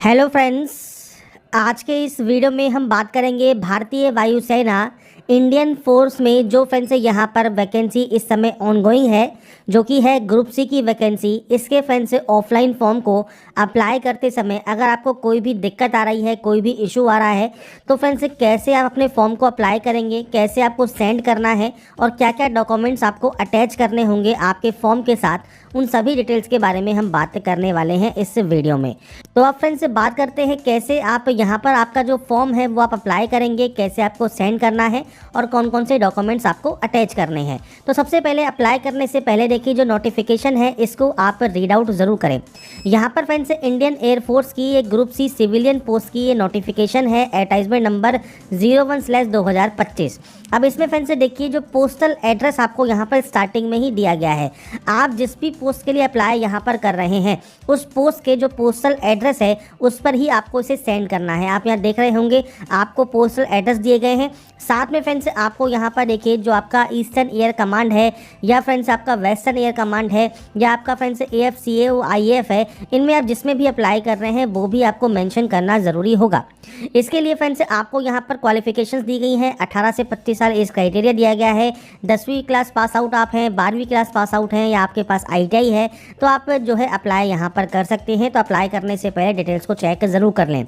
Hello friends. आज के इस वीडियो में हम बात करेंगे भारतीय वायुसेना इंडियन फोर्स में जो फ्रेंड्स यहाँ पर वैकेंसी इस समय ऑनगोइंग है, जो कि है ग्रुप सी की वैकेंसी। इसके फ्रेंड्स ऑफलाइन फॉर्म को अप्लाई करते समय अगर आपको कोई भी दिक्कत आ रही है, कोई भी इशू आ रहा है, तो फ्रेंड्स कैसे आप अपने फॉर्म को अप्लाई करेंगे, कैसे आपको सेंड करना है और क्या क्या डॉक्यूमेंट्स आपको अटैच करने होंगे आपके फॉर्म के साथ, उन सभी डिटेल्स के बारे में हम बात करने वाले हैं इस वीडियो में। तो आप फ्रेंड्स से बात करते हैं कैसे आप यहाँ पर आपका जो फॉर्म है वो आप अप्लाई करेंगे, कैसे आपको सेंड करना है और कौन कौन से डॉक्यूमेंट्स आपको अटैच करने हैं। तो सबसे पहले अप्लाई करने से पहले देखिए जो नोटिफिकेशन है इसको आप रीड आउट ज़रूर करें। यहाँ पर फ्रेंड्स इंडियन एयरफोर्स की एक ग्रुप सी सिविलियन पोस्ट की ये नोटिफिकेशन है, एडवर्टाइजमेंट नंबर 01/2025। अब इसमें फ्रेंड्स देखिए जो पोस्टल एड्रेस आपको यहाँ पर स्टार्टिंग में ही दिया गया है। आप जिस भी पोस्ट के लिए अप्लाई यहाँ पर कर रहे हैं उस पोस्ट के जो पोस्टल एड्रेस है उस पर ही आपको इसे सेंड करना है। आप यहाँ देख रहे होंगे आपको पोस्टल एड्रेस दिए गए हैं। साथ में फ्रेंड्स आपको यहाँ पर देखिए जो आपका ईस्टर्न एयर कमांड है या फ्रेंड्स आपका वेस्टर्न एयर कमांड है या आपका फ्रेंड्स AFCAO IAF है, इनमें आप जिसमें भी अप्लाई कर रहे हैं वो भी आपको मेंशन करना ज़रूरी होगा। इसके लिए फ्रेंड्स आपको यहाँ पर क्वालिफिकेशंस दी गई हैं। 18 से 25 साल एज क्राइटेरिया दिया गया है। 10वीं क्लास पास आउट आप हैं, 12वीं क्लास पास आउट हैं या आपके पास ITI है तो आप जो है अप्लाई यहाँ पर कर सकते हैं। तो अप्लाई करने से पहले डिटेल्स को चेक ज़रूर कर लें।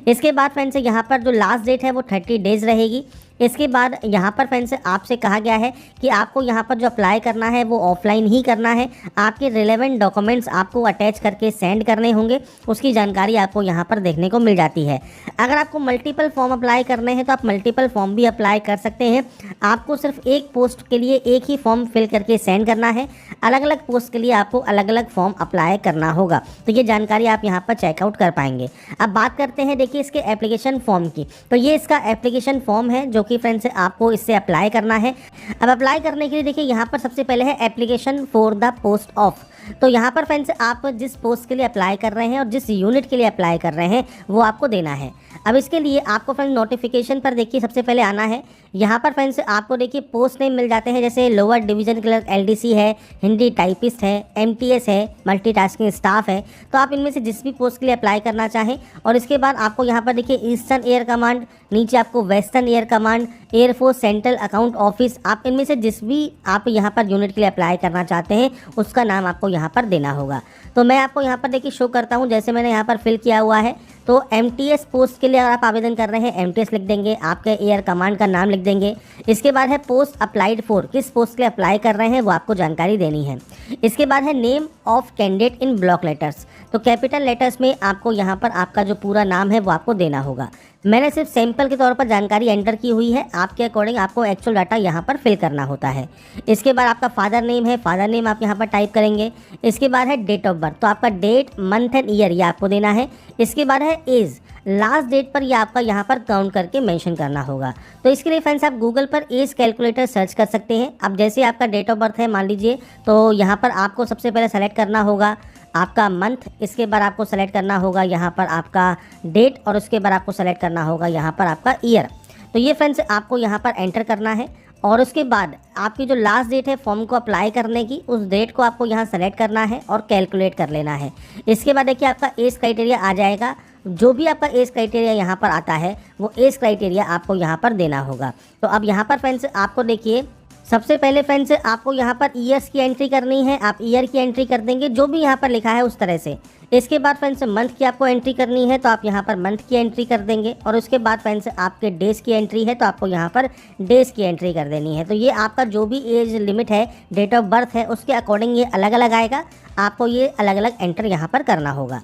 इसके बाद फ्रेंड्स यहाँ पर जो लास्ट डेट है वो 30 डेज़ रहेगी। इसके बाद यहाँ पर फ्रेंड्स आपसे कहा गया है कि आपको यहाँ पर जो अप्लाई करना है वो ऑफलाइन ही करना है। आपके रिलेवेंट डॉक्यूमेंट्स आपको अटैच करके सेंड करने होंगे, उसकी जानकारी आपको यहाँ पर देखने को मिल जाती है। अगर आपको मल्टीपल फॉर्म अप्लाई करने हैं तो आप मल्टीपल फॉर्म भी अप्लाई कर सकते हैं। आपको सिर्फ एक पोस्ट के लिए एक ही फॉर्म फिल करके सेंड करना है, अलग अलग पोस्ट के लिए आपको अलग अलग फॉर्म अप्लाई करना होगा। तो ये जानकारी आप यहाँ पर चेकआउट कर पाएंगे। अब बात करते हैं देखिए इसके एप्लीकेशन फॉर्म की। तो ये इसका एप्लीकेशन फॉर्म है जो कि फ्रेंड्स आपको इससे अप्लाई करना है। अब अप्लाई करने के लिए देखिए यहाँ पर सबसे पहले है application for the post of. तो यहाँ पर फ्रेंड्स आप जिस पोस्ट के लिए अप्लाई कर रहे हैं और जिस यूनिट के लिए अप्लाई कर रहे हैं वो आपको देना है। अब इसके लिए आपको फ्रेंड्स नोटिफिकेशन पर देखिए सबसे पहले आना है। यहाँ पर फ्रेंड्स आपको देखिए पोस्ट नेम मिल जाते हैं, जैसे लोअर डिवीजन क्लर्क LDC है, हिंदी टाइपिस्ट है, MTS है, मल्टीटास्किंग स्टाफ है। तो आप इनमें से जिस भी पोस्ट के लिए अप्लाई करना चाहें। और इसके बाद आपको यहाँ पर देखिए ईस्टर्न एयर कमांड, नीचे आपको western air command, air force central account office, आप इनमें से जिस भी आप यहाँ पर यूनिट के लिए अप्लाई करना चाहते हैं उसका नाम आपको यहाँ पर देना होगा। तो मैं आपको यहाँ पर देखिए शो करता हूँ, जैसे मैंने यहाँ पर फिल किया हुआ है। तो MTS पोस्ट के लिए अगर आप आवेदन कर रहे हैं MTS लिख देंगे, आपके एयर कमांड का नाम लिख देंगे। इसके बाद है पोस्ट अप्लाइड फॉर, किस पोस्ट के लिए अप्लाई कर रहे हैं वो आपको जानकारी देनी है। इसके बाद है name of candidate in block letters. तो कैपिटल लेटर्स में आपको यहाँ पर आपका जो पूरा नाम है वो आपको देना होगा। मैंने सिर्फ सैंपल के तौर पर जानकारी एंटर की हुई है, आपके अकॉर्डिंग आपको एक्चुअल डाटा यहाँ पर फिल करना होता है। इसके बाद आपका फादर नेम है, फादर नेम आप यहाँ पर टाइप करेंगे। इसके बाद है डेट ऑफ बर्थ, तो आपका डेट, मंथ एंड ईयर ये आपको देना है। इसके बाद है एज, लास्ट डेट पर ये आपका यहाँ पर काउंट करके मेंशन करना होगा। तो इसके लिए फ्रेंड्स आप गूगल पर एज कैलकुलेटर सर्च कर सकते हैं। अब जैसे आपका डेट ऑफ बर्थ है मान लीजिए, तो यहाँ पर आपको सबसे पहले सेलेक्ट करना होगा आपका मंथ। इसके बाद आपको सेलेक्ट करना होगा यहाँ पर आपका डेट और उसके बाद आपको सेलेक्ट करना होगा यहाँ पर आपका ईयर। तो ये फ्रेंड्स आपको यहाँ पर एंटर करना है। और उसके बाद आपकी जो लास्ट डेट है फॉर्म को अप्लाई करने की, उस डेट को आपको यहाँ सेलेक्ट करना है और कैलकुलेट कर लेना है। इसके बाद देखिए आपका एज क्राइटेरिया आ जाएगा। जो भी आपका एज क्राइटेरिया यहाँ पर आता है वो एज क्राइटेरिया आपको यहाँ पर देना होगा। तो अब यहाँ पर फ्रेंड्स आपको देखिए सबसे पहले फ्रेंड्स आपको यहाँ पर ईयर्स की एंट्री करनी है। आप ईयर की एंट्री कर देंगे जो भी यहाँ पर लिखा है उस तरह से। इसके बाद फ्रेंड्स मंथ की आपको एंट्री करनी है, तो आप यहाँ पर मंथ की एंट्री कर देंगे। और उसके बाद फ्रेंड्स आपके डेज की एंट्री है तो आपको यहाँ पर डेज की एंट्री कर देनी है। तो ये आपका जो भी एज लिमिट है, डेट ऑफ बर्थ है, उसके अकॉर्डिंग ये अलग अलग आएगा। आपको ये अलग अलग एंटर यहाँ पर करना होगा।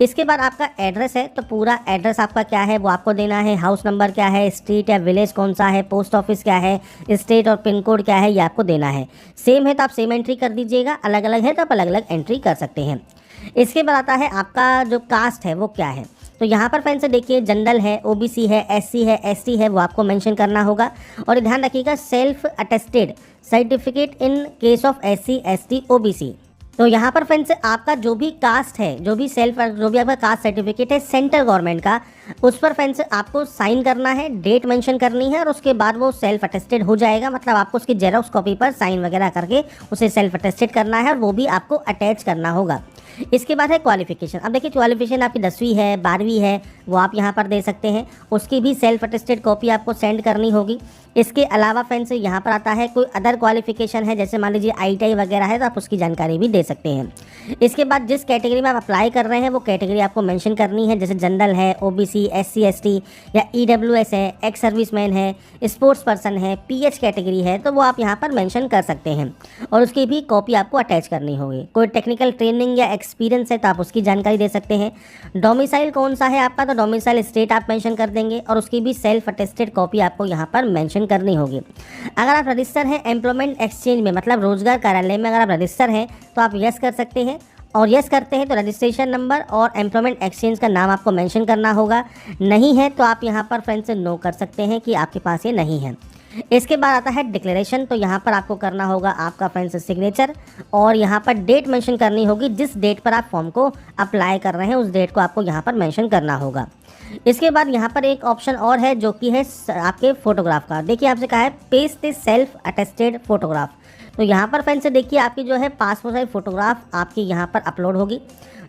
इसके बाद आपका एड्रेस है, तो पूरा एड्रेस आपका क्या है वो आपको देना है। हाउस नंबर क्या है, स्ट्रीट या विलेज कौन सा है, पोस्ट ऑफिस क्या है, स्टेट और पिन कोड क्या है, ये आपको देना है। सेम है तो आप सेम एंट्री कर दीजिएगा, अलग अलग है तो आप अलग अलग एंट्री कर सकते हैं। इसके बाद आता है आपका जो कास्ट है वो क्या है। तो यहाँ पर फ्रेंड्स देखिए जनरल है, OBC है, SC है, ST है, वो आपको मेंशन करना होगा। और ध्यान रखिएगा self attested certificate in case of SC ST OBC। तो यहाँ पर फ्रेंड्स आपका जो भी कास्ट है, जो भी आपका कास्ट सर्टिफिकेट है सेंट्रल गवर्नमेंट का, उस पर फ्रेंड्स आपको साइन करना है, डेट मेंशन करनी है और उसके बाद वो सेल्फ अटेस्टेड हो जाएगा। मतलब आपको उसकी जेरॉक्स कॉपी पर साइन वगैरह करके उसे सेल्फ अटेस्टेड करना है और वो भी आपको अटैच करना होगा। इसके बाद है क्वालिफिकेशन। अब देखिए क्वालिफिकेशन आपकी 10वीं है, 12वीं है, वो आप यहाँ पर दे सकते हैं। उसकी भी सेल्फ अटेस्टेड कॉपी आपको सेंड करनी होगी। इसके अलावा फ्रेंड्स यहाँ पर आता है कोई अदर क्वालिफिकेशन है, जैसे मान लीजिए ITI वगैरह है, तो आप उसकी जानकारी भी दे सकते हैं। इसके बाद जिस कैटेगरी में आप अप्लाई कर रहे हैं वो कैटेगरी आपको मेंशन करनी है, जैसे जनरल है, OBC, SC ST या EWS है, एक्स सर्विसमैन है, स्पोर्ट्स पर्सन है, PH कैटेगरी है, तो वो आप यहाँ पर मेंशन कर सकते हैं और उसकी भी कॉपी आपको अटैच करनी होगी। कोई टेक्निकल ट्रेनिंग या एक्सपीरियंस है तो आप उसकी जानकारी दे सकते हैं। डोमिसाइल कौन सा है आपका, तो डोमिसाइल स्टेट आप मेंशन कर देंगे और उसकी भी सेल्फ अटेस्टेड कॉपी आपको यहाँ पर मेंशन करनी होगी। अगर आप रजिस्टर हैं एम्प्लॉयमेंट एक्सचेंज में, मतलब रोजगार कार्यालय में अगर आप रजिस्टर हैं तो आप यस कर सकते हैं, और यस करते हैं तो रजिस्ट्रेशन नंबर और एम्प्लॉयमेंट एक्सचेंज का नाम आपको मेंशन करना होगा। नहीं है तो आप यहाँ पर फ्रेंड्स नो कर सकते हैं कि आपके पास ये नहीं है। इसके बाद आता है डिक्लेरेशन। तो यहाँ पर आपको करना होगा आपका फ्रेंड्स सिग्नेचर और यहाँ पर डेट मेंशन करनी होगी। जिस डेट पर आप फॉर्म को अप्लाई कर रहे हैं उस डेट को आपको यहाँ पर मेंशन करना होगा। इसके बाद यहाँ पर एक ऑप्शन और है जो कि है आपके फोटोग्राफ का। देखिए आपसे कहा है paste the self attested photograph. तो यहाँ पर फ्रेंड्स देखिए आपकी जो है पासपोर्ट साइज फोटोग्राफ आपकी यहाँ पर अपलोड होगी।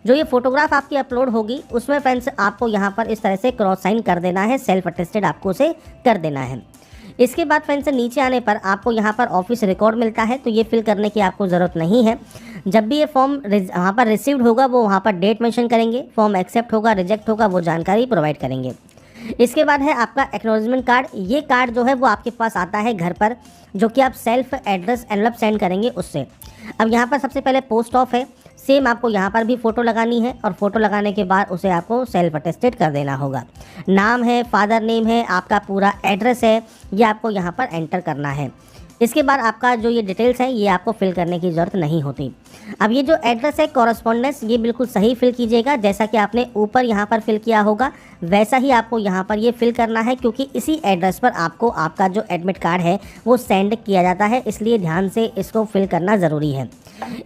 जो ये फोटोग्राफ आपकी अपलोड होगी उसमें फ्रेंड्स आपको यहाँ पर इस तरह से क्रॉस साइन कर देना है, सेल्फ अटेस्टेड आपको उसे कर देना है। इसके बाद फ्रेंड्स नीचे आने पर आपको यहाँ पर ऑफिस रिकॉर्ड मिलता है, तो ये फिल करने की आपको ज़रूरत नहीं है। जब भी ये फॉर्म वहाँ पर रिसीव्ड होगा वो वहाँ पर डेट मेंशन करेंगे, फॉर्म एक्सेप्ट होगा रिजेक्ट होगा वो जानकारी प्रोवाइड करेंगे। इसके बाद है आपका एक्नॉलेजमेंट कार्ड। ये कार्ड जो है वो आपके पास आता है घर पर, जो कि आप सेल्फ एड्रेस एनवलप सेंड करेंगे उससे। अब यहाँ पर सबसे पहले पोस्ट ऑफ है, सेम आपको यहाँ पर भी फ़ोटो लगानी है और फ़ोटो लगाने के बाद उसे आपको सेल्फ अटेस्टेड कर देना होगा। नाम है, फादर नेम है, आपका पूरा एड्रेस है, ये आपको यहाँ पर एंटर करना है। इसके बाद आपका जो ये डिटेल्स है ये आपको फिल करने की ज़रूरत नहीं होती। अब ये जो एड्रेस है कॉरस्पॉन्डेंस, ये बिल्कुल सही फिल कीजिएगा, जैसा कि आपने ऊपर यहाँ पर फिल किया होगा वैसा ही आपको यहाँ पर ये फिल करना है, क्योंकि इसी एड्रेस पर आपको आपका जो एडमिट कार्ड है वो सेंड किया जाता है, इसलिए ध्यान से इसको फिल करना ज़रूरी है।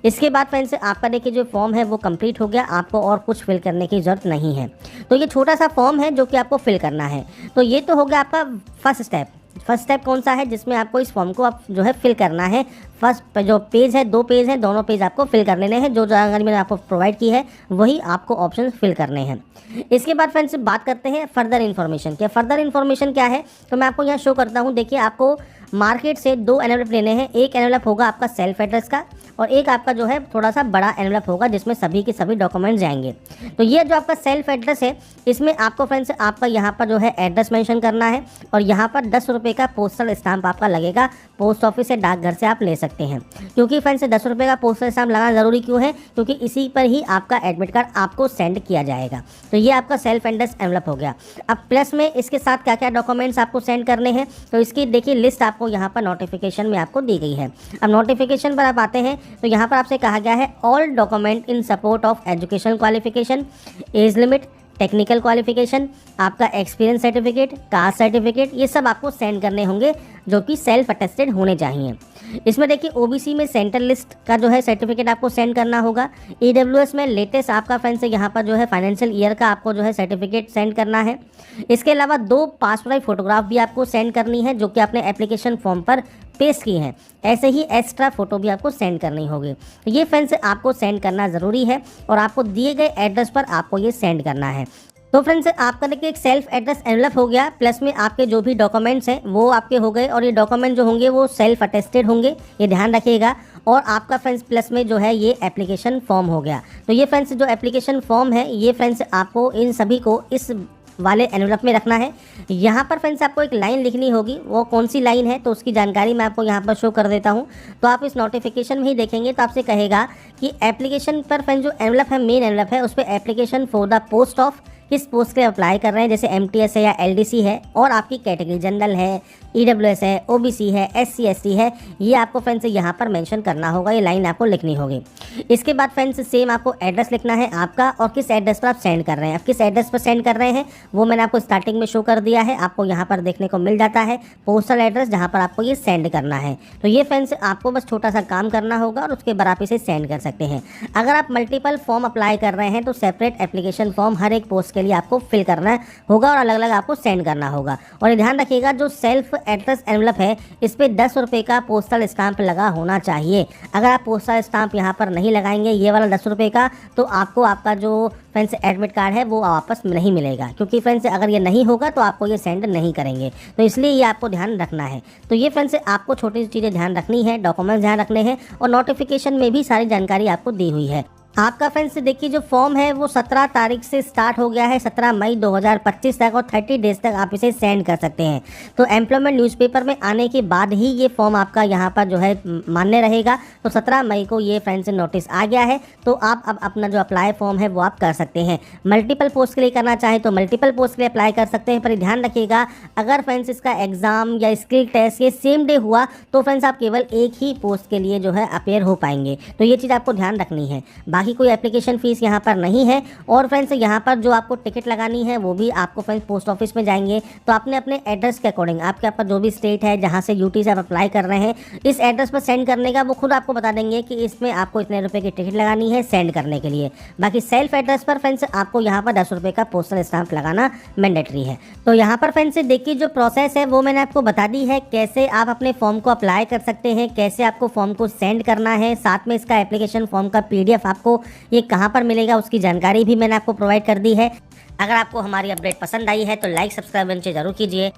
इसके बाद फ्रेंड्स आपका देखिए जो फॉर्म है वो कंप्लीट हो गया, आपको और कुछ फिल करने की ज़रूरत नहीं है। तो ये छोटा सा फॉर्म है जो कि आपको फिल करना है। तो ये तो हो गया आपका फर्स्ट स्टेप। फर्स्ट स्टेप कौन सा है, जिसमें आपको इस फॉर्म को आप जो है फिल करना है। फर्स्ट जो पेज है, 2 पेज हैं, दोनों पेज आपको फिल कर लेने हैं। जो जानकारी मैंने आपको प्रोवाइड की है वही आपको ऑप्शन फिल करने हैं। इसके बाद फ्रेंड्स बात करते हैं फर्दर इन्फॉर्मेशन की। फर्दर इन्फॉर्मेशन क्या है, तो मैं आपको यहाँ शो करता हूँ। देखिए आपको मार्केट से 2 एनवलप लेने हैं। एक एनवलप होगा आपका सेल्फ एड्रेस का और एक आपका जो है थोड़ा सा बड़ा एनवलप होगा जिसमें सभी के सभी डॉक्यूमेंट्स जाएंगे। तो ये जो आपका सेल्फ एड्रेस है इसमें आपको फ्रेंड्स आपका यहाँ पर जो है एड्रेस मेंशन करना है और यहाँ पर 10 रुपये का पोस्टल स्टाम्प आपका लगेगा। पोस्ट ऑफिस से डाकघर से आप ले सकते हैं। क्योंकि फ्रेंड्स 10 रुपये का पोस्टल स्टाम्प लगाना ज़रूरी क्यों है, क्योंकि इसी पर ही आपका एडमिट कार्ड आपको सेंड किया जाएगा। तो ये आपका सेल्फ एड्रेस एनवलप हो गया। अब प्लस में इसके साथ क्या क्या डॉक्यूमेंट्स आपको सेंड करने हैं, तो इसकी देखिए लिस्ट आपको यहाँ पर नोटिफिकेशन में आपको दी गई है। अब नोटिफिकेशन पर आप आते हैं तो यहाँ पर आपसे कहा गया है all document in support of education qualification, age limit, technical qualification, आपका एक्सपीरियंस सर्टिफिकेट, कास्ट सर्टिफिकेट, ये सब आपको सेंड करने होंगे जो कि सेल्फ अटेस्टेड होने चाहिए। इसमें देखिए OBC में सेंट्रल लिस्ट का जो है सर्टिफिकेट आपको सेंड करना होगा। EWS में लेटेस्ट आपका फ्रेंड्स यहाँ पर जो है फाइनेंशियल ईयर का आपको जो है सर्टिफिकेट सेंड करना है। इसके अलावा 2 पासपोर्ट साइज फोटोग्राफ भी आपको सेंड करनी है जो कि आपने एप्लीकेशन फॉर्म पर पेस्ट की हैं। ऐसे ही एक्स्ट्रा फोटो भी आपको सेंड करनी होगी। तो ये फ्रेंड्स आपको सेंड करना ज़रूरी है और आपको दिए गए एड्रेस पर आपको ये सेंड करना है। तो फ्रेंड्स आपका देखिए एक सेल्फ एड्रेस एनवलप हो गया, प्लस में आपके जो भी डॉक्यूमेंट्स हैं वो आपके हो गए और ये डॉक्यूमेंट जो होंगे वो सेल्फ अटेस्टेड होंगे, ये ध्यान रखिएगा। और आपका फ्रेंड्स प्लस में जो है ये एप्लीकेशन फॉर्म हो गया। तो ये फ्रेंड्स जो एप्लीकेशन फॉर्म है ये फ्रेंड्स आपको इन सभी को इस वाले एनवलप में रखना है। यहाँ पर फ्रेंड्स आपको एक लाइन लिखनी होगी, वो कौन सी लाइन है तो उसकी जानकारी मैं आपको यहाँ पर शो कर देता हूँ। तो आप इस नोटिफिकेशन में ही देखेंगे तो आपसे कहेगा कि एप्लीकेशन पर फ्रेंड्स जो एनवलप है मेन एनवलप है उस पर application for the post of, किस पोस्ट के अप्लाई कर रहे हैं, जैसे MTS है या LDC है और आपकी कैटेगरी जनरल है, EWS है, OBC है, SC ST है, ये आपको फ्रेंड्स यहाँ पर मेंशन करना होगा, ये लाइन आपको लिखनी होगी। इसके बाद फ्रेंड्स सेम आपको एड्रेस लिखना है आपका और किस एड्रेस पर आप सेंड कर रहे हैं। अब किस एड्रेस पर सेंड कर रहे हैं वो मैंने आपको स्टार्टिंग में शो कर दिया है, आपको यहाँ पर देखने को मिल जाता है पोस्टल एड्रेस जहाँ पर आपको ये सेंड करना है। तो ये फ्रेंड्स आपको बस छोटा सा काम करना होगा और उसके बाद आप इसे सेंड कर सकते हैं। अगर आप मल्टीपल फॉर्म अप्लाई कर रहे हैं तो सेपरेट एप्लीकेशन फॉर्म हर एक पोस्ट उसके लिए आपको फिल करना होगा और अलग अलग आपको सेंड करना होगा। और ये ध्यान रखिएगा, जो सेल्फ एड्रेस एनवलप है इस पर 10 रुपये का पोस्टल स्टाम्प लगा होना चाहिए। अगर आप पोस्टल स्टाम्प यहाँ पर नहीं लगाएंगे ये वाला 10 रुपये का, तो आपको आपका जो फ्रेंड्स एडमिट कार्ड है वो वापस नहीं मिलेगा, क्योंकि फ्रेंड्स अगर ये नहीं होगा तो आपको ये सेंड नहीं करेंगे। तो इसलिए ये आपको ध्यान रखना है। तो ये फ्रेंड्स आपको छोटी सी चीज़ें ध्यान रखनी है, डॉक्यूमेंट्स ध्यान रखने हैं, और नोटिफिकेशन में भी सारी जानकारी आपको दी हुई है। आपका फ्रेंड्स देखिए जो फॉर्म है वो 17 तारीख से स्टार्ट हो गया है, 17 मई 2025 तक, और 30 डेज तक आप इसे सेंड कर सकते हैं। तो एम्प्लॉयमेंट न्यूज़पेपर में आने के बाद ही ये फॉर्म आपका यहाँ पर जो है मान्य रहेगा। तो 17 मई को ये फ्रेंड्स नोटिस आ गया है, तो आप अब अपना जो अप्लाई फॉर्म है वो आप कर सकते हैं। मल्टीपल पोस्ट के लिए करना चाहें तो मल्टीपल पोस्ट के लिए अप्लाई कर सकते हैं, पर ध्यान रखिएगा अगर फ्रेंड्स इसका एग्जाम या स्किल टेस्ट ये सेम डे हुआ तो फ्रेंड्स आप केवल एक ही पोस्ट के लिए जो है अपेयर हो पाएंगे। तो ये चीज़ आपको ध्यान रखनी है। बाकी कोई एप्लीकेशन फीस यहाँ पर नहीं है। और फ्रेंड्स यहाँ पर जो आपको टिकट लगानी है वो भी आपको फ्रेंड्स पोस्ट ऑफिस में जाएंगे तो आपने अपने एड्रेस के अकॉर्डिंग, आपके आपका जो भी स्टेट है जहाँ से यूटी से आप अप्लाई कर रहे हैं, इस एड्रेस पर सेंड करने का वो खुद आपको बता देंगे कि इसमें आपको इतने रुपये की टिकट लगानी है सेंड करने के लिए। बाकी सेल्फ एड्रेस पर फ्रेंड्स आपको यहाँ पर 10 रुपये का पोस्टल स्टाम्प लगाना मैंडेटरी है। तो यहाँ पर फ्रेंड्स देखिए जो प्रोसेस है वो मैंने आपको बता दी है, कैसे आप अपने फॉर्म को अप्लाई कर सकते हैं, कैसे आपको फॉर्म को सेंड करना है, साथ में इसका एप्लीकेशन फॉर्म का PDF आपको ये कहाँ पर मिलेगा उसकी जानकारी भी मैंने आपको प्रोवाइड कर दी है। अगर आपको हमारी अपडेट पसंद आई है तो लाइक सब्सक्राइब नीचे जरूर कीजिए।